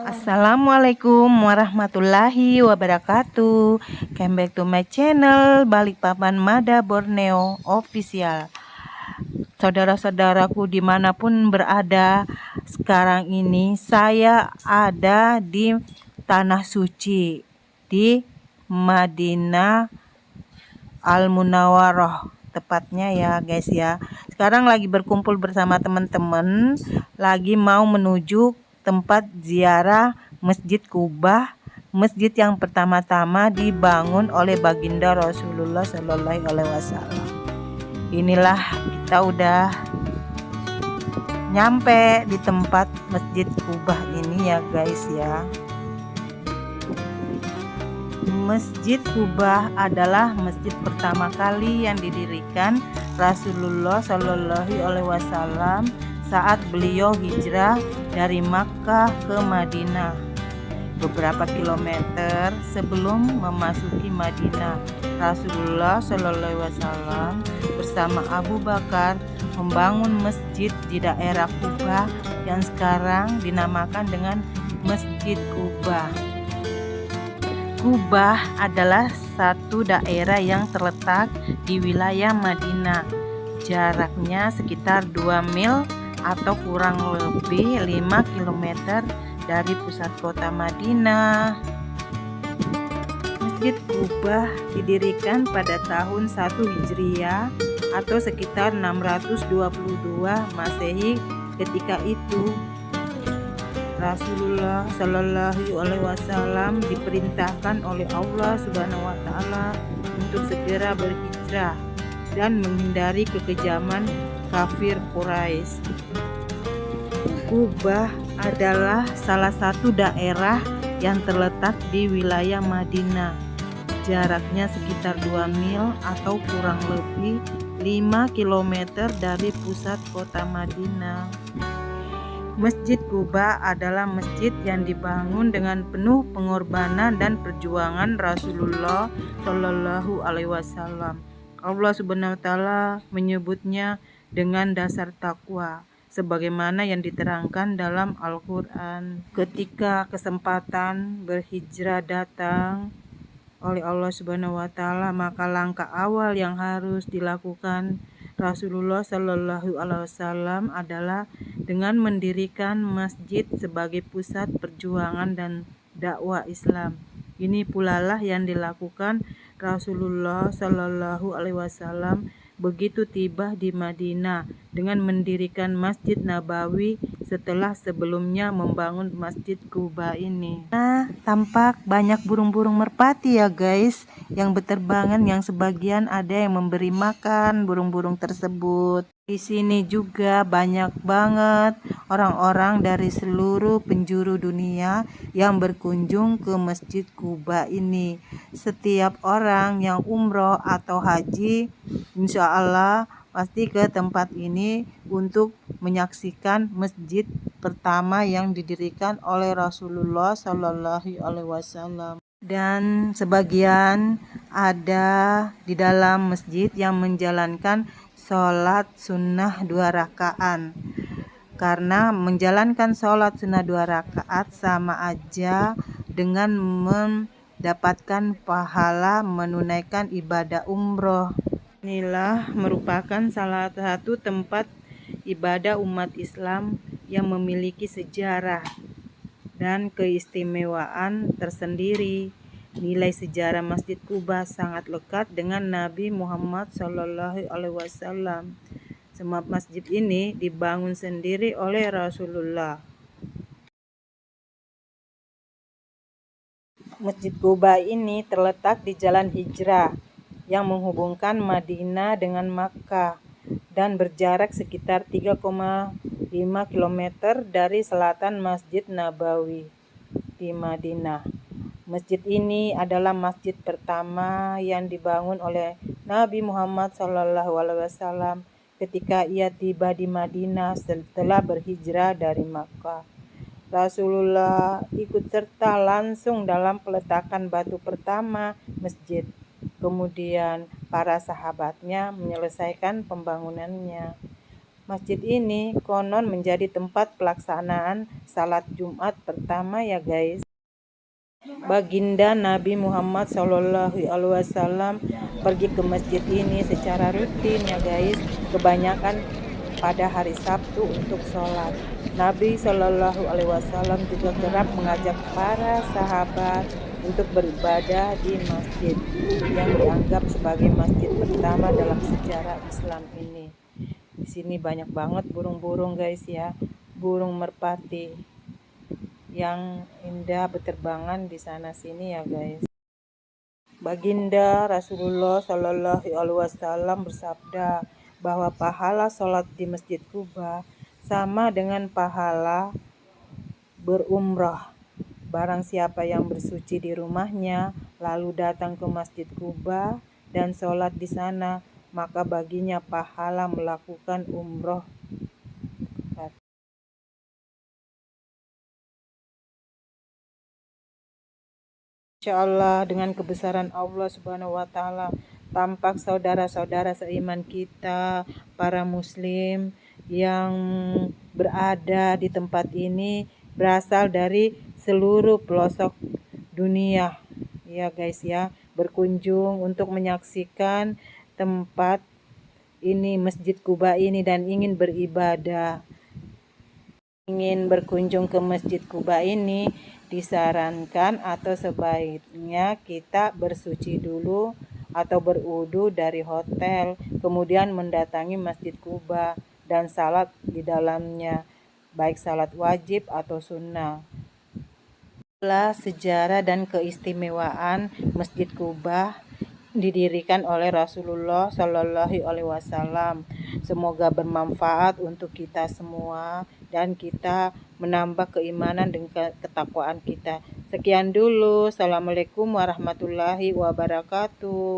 Assalamualaikum warahmatullahi wabarakatuh. Come back to my channel Balikpapan Mada Borneo Official. Saudara-saudaraku dimanapun berada, sekarang ini saya ada di Tanah Suci di Madinah Al-Munawwaroh tepatnya ya guys ya. Sekarang lagi berkumpul bersama teman-teman, lagi mau menuju tempat ziarah Masjid Kubah, masjid yang pertama-tama dibangun oleh baginda Rasulullah Shallallahu Alaihi Wasallam. Inilah kita udah nyampe di tempat Masjid Kubah ini ya guys ya. Masjid Kubah adalah masjid pertama kali yang didirikan Rasulullah Shallallahu Alaihi Wasallam saat beliau hijrah dari Makkah ke Madinah. Beberapa kilometer sebelum memasuki Madinah, Rasulullah Shallallahu Alaihi Wasallam bersama Abu Bakar membangun masjid di daerah Kubah yang sekarang dinamakan dengan Masjid Kubah. Kubah adalah satu daerah yang terletak di wilayah Madinah. Jaraknya sekitar 2 mil atau kurang lebih 5 km dari pusat kota Madinah. Masjid Kubah didirikan pada tahun 1 Hijriah atau sekitar 622 Masehi. Ketika itu Rasulullah Shallallahu Alaihi Wasallam diperintahkan oleh Allah Subhanahu Wa Taala untuk segera berhijrah dan menghindari kekejaman kafir Quraisy. Kubah adalah salah satu daerah yang terletak di wilayah Madinah. Jaraknya sekitar 2 mil atau kurang lebih 5 km dari pusat kota Madinah. Masjid Kubah adalah masjid yang dibangun dengan penuh pengorbanan dan perjuangan Rasulullah Shallallahu Alaihi Wasallam. Allah Subhanahu Wa Taala menyebutnya dengan dasar takwa, sebagaimana yang diterangkan dalam Al-Quran. Ketika kesempatan berhijrah datang oleh Allah Subhanahu Wa Taala, maka langkah awal yang harus dilakukan Rasulullah Shallallahu Alaihi Wasallam adalah dengan mendirikan masjid sebagai pusat perjuangan dan dakwah Islam. Ini pula lah yang dilakukan Rasulullah Shallallahu Alaihi Wasallam begitu tiba di Madinah dengan mendirikan Masjid Nabawi setelah sebelumnya membangun Masjid Kubah ini. Nah, tampak banyak burung-burung merpati ya guys yang berterbangan, yang sebagian ada yang memberi makan burung-burung tersebut. Di sini juga banyak banget orang-orang dari seluruh penjuru dunia yang berkunjung ke Masjid Kubah ini. Setiap orang yang umroh atau haji, insya Allah pasti ke tempat ini untuk menyaksikan masjid pertama yang didirikan oleh Rasulullah Shallallahu Alaihi Wasallam. Dan sebagian ada di dalam masjid yang menjalankan sholat sunnah 2 rakaat. Karena menjalankan sholat sunnah 2 rakaat sama aja dengan mendapatkan pahala menunaikan ibadah umroh. Inilah merupakan salah satu tempat ibadah umat Islam yang memiliki sejarah dan keistimewaan tersendiri. Nilai sejarah Masjid Kubah sangat lekat dengan Nabi Muhammad Shallallahu Alaihi Wasallam. Sebab masjid ini dibangun sendiri oleh Rasulullah. Masjid Kubah ini terletak di Jalan Hijrah yang menghubungkan Madinah dengan Makkah dan berjarak sekitar 3,5 km dari selatan Masjid Nabawi di Madinah. Masjid ini adalah masjid pertama yang dibangun oleh Nabi Muhammad SAW ketika ia tiba di Madinah setelah berhijrah dari Makkah. Rasulullah ikut serta langsung dalam peletakan batu pertama masjid. Kemudian para sahabatnya menyelesaikan pembangunannya. Masjid ini konon menjadi tempat pelaksanaan salat Jumat pertama ya guys. Baginda Nabi Muhammad SAW pergi ke masjid ini secara rutin ya guys, kebanyakan pada hari Sabtu untuk sholat. Nabi SAW juga kerap mengajak para sahabat untuk beribadah di masjid yang dianggap sebagai masjid pertama dalam sejarah Islam ini. Di sini banyak banget burung-burung guys ya, burung merpati yang indah berterbangan di sana sini ya guys. Baginda Rasulullah Shallallahu Alaihi Wasallam bersabda bahwa pahala sholat di Masjid Kuba sama dengan pahala berumrah. Barang siapa yang bersuci di rumahnya lalu datang ke Masjid Kuba dan sholat di sana, maka baginya pahala melakukan umroh. Insya Allah dengan kebesaran Allah Subhanahu wa Ta'ala, tampak saudara-saudara seiman kita, para Muslim yang berada di tempat ini berasal dari seluruh pelosok dunia, ya guys ya, berkunjung untuk menyaksikan tempat ini, Masjid Kuba ini, dan ingin beribadah. Ingin berkunjung ke Masjid Kuba ini, disarankan atau sebaiknya kita bersuci dulu atau berwudu dari hotel, kemudian mendatangi Masjid Kuba dan salat di dalamnya, baik salat wajib atau sunnah. Itulah sejarah dan keistimewaan Masjid Kuba didirikan oleh Rasulullah Shallallahu Alaihi Wasallam. Semoga bermanfaat untuk kita semua dan kita menambah keimanan dan ketakwaan kita. Sekian dulu. Assalamualaikum warahmatullahi wabarakatuh.